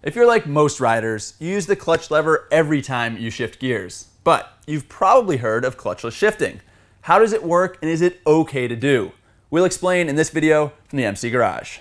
If you're like most riders, you use the clutch lever every time you shift gears. But you've probably heard of clutchless shifting. How does it work and is it okay to do? We'll explain in this video from the MC Garage.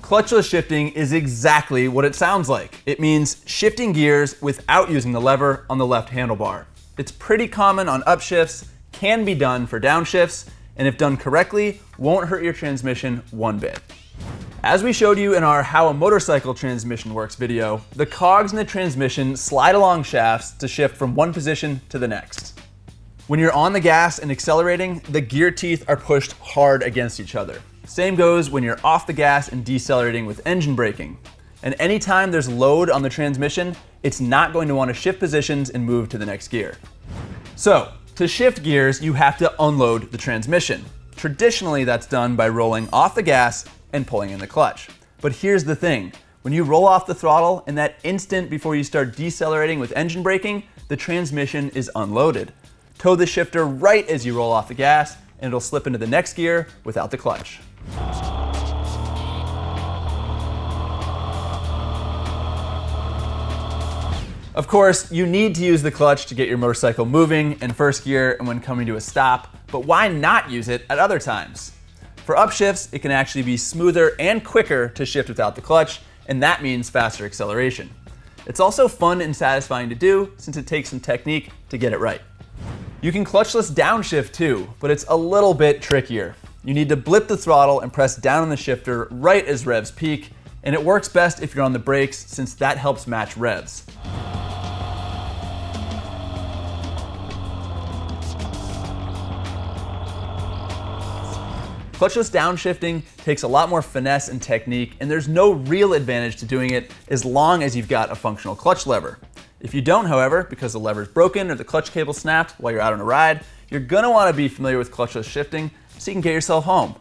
Clutchless shifting is exactly what it sounds like. It means shifting gears without using the lever on the left handlebar. It's pretty common on upshifts, can be done for downshifts, and if done correctly, won't hurt your transmission one bit. As we showed you in our How a Motorcycle Transmission Works video, the cogs in the transmission slide along shafts to shift from one position to the next. When you're on the gas and accelerating, the gear teeth are pushed hard against each other. Same goes when you're off the gas and decelerating with engine braking. And anytime there's load on the transmission, it's not going to want to shift positions and move to the next gear. So, to shift gears, you have to unload the transmission. Traditionally, that's done by rolling off the gas and pulling in the clutch. But here's the thing, when you roll off the throttle, in that instant before you start decelerating with engine braking, the transmission is unloaded. Toe the shifter right as you roll off the gas, and it'll slip into the next gear without the clutch. Of course, you need to use the clutch to get your motorcycle moving in first gear and when coming to a stop, but why not use it at other times? For upshifts, it can actually be smoother and quicker to shift without the clutch, and that means faster acceleration. It's also fun and satisfying to do since it takes some technique to get it right. You can clutchless downshift too, but it's a little bit trickier. You need to blip the throttle and press down on the shifter right as revs peak, and it works best if you're on the brakes since that helps match revs. Clutchless downshifting takes a lot more finesse and technique, and there's no real advantage to doing it as long as you've got a functional clutch lever. If you don't, however, because the lever's broken or the clutch cable snapped while you're out on a ride, you're gonna wanna be familiar with clutchless shifting so you can get yourself home.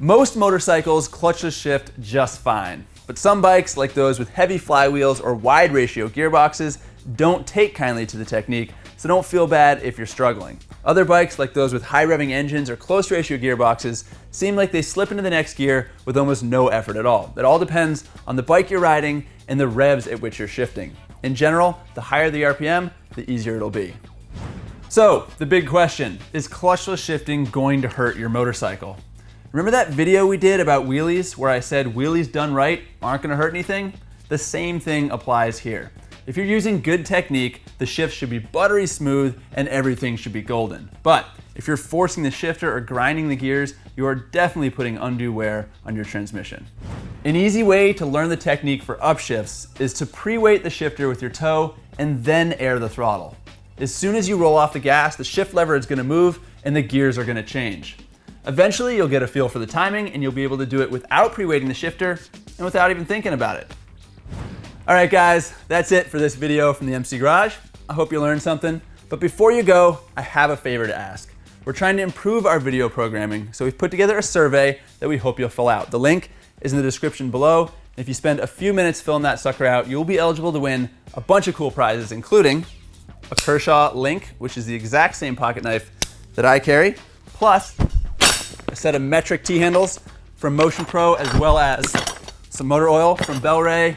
Most motorcycles clutchless shift just fine, but some bikes, like those with heavy flywheels or wide ratio gearboxes, don't take kindly to the technique, so don't feel bad if you're struggling. Other bikes, like those with high revving engines or close ratio gearboxes, seem like they slip into the next gear with almost no effort at all. It all depends on the bike you're riding and the revs at which you're shifting. In general, the higher the RPM, the easier it'll be. So, the big question, is clutchless shifting going to hurt your motorcycle? Remember that video we did about wheelies where I said wheelies done right aren't gonna hurt anything? The same thing applies here. If you're using good technique, the shift should be buttery smooth and everything should be golden. But if you're forcing the shifter or grinding the gears, you are definitely putting undue wear on your transmission. An easy way to learn the technique for upshifts is to pre-weight the shifter with your toe and then air the throttle. As soon as you roll off the gas, the shift lever is gonna move and the gears are gonna change. Eventually, you'll get a feel for the timing and you'll be able to do it without pre-weighting the shifter and without even thinking about it. All right, guys, that's it for this video from the MC Garage. I hope you learned something. But before you go, I have a favor to ask. We're trying to improve our video programming, so we've put together a survey that we hope you'll fill out. The link is in the description below. And if you spend a few minutes filling that sucker out, you'll be eligible to win a bunch of cool prizes, including a Kershaw Link, which is the exact same pocket knife that I carry, plus a set of metric T-handles from Motion Pro, as well as some motor oil from Bel-Ray,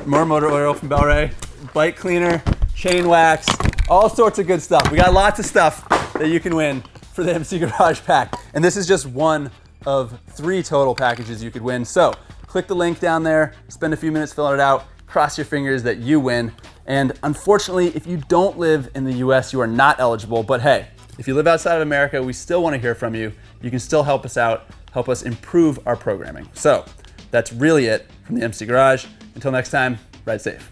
more motor oil from Bel-Ray, bike cleaner, chain wax, all sorts of good stuff. We got lots of stuff that you can win for the MC Garage pack. And this is just one of 3 total packages you could win. So click the link down there, spend a few minutes filling it out, cross your fingers that you win. And unfortunately, if you don't live in the US, you are not eligible. But hey, if you live outside of America, we still want to hear from you. You can still help us out, help us improve our programming. So that's really it from the MC Garage. Until next time, ride safe.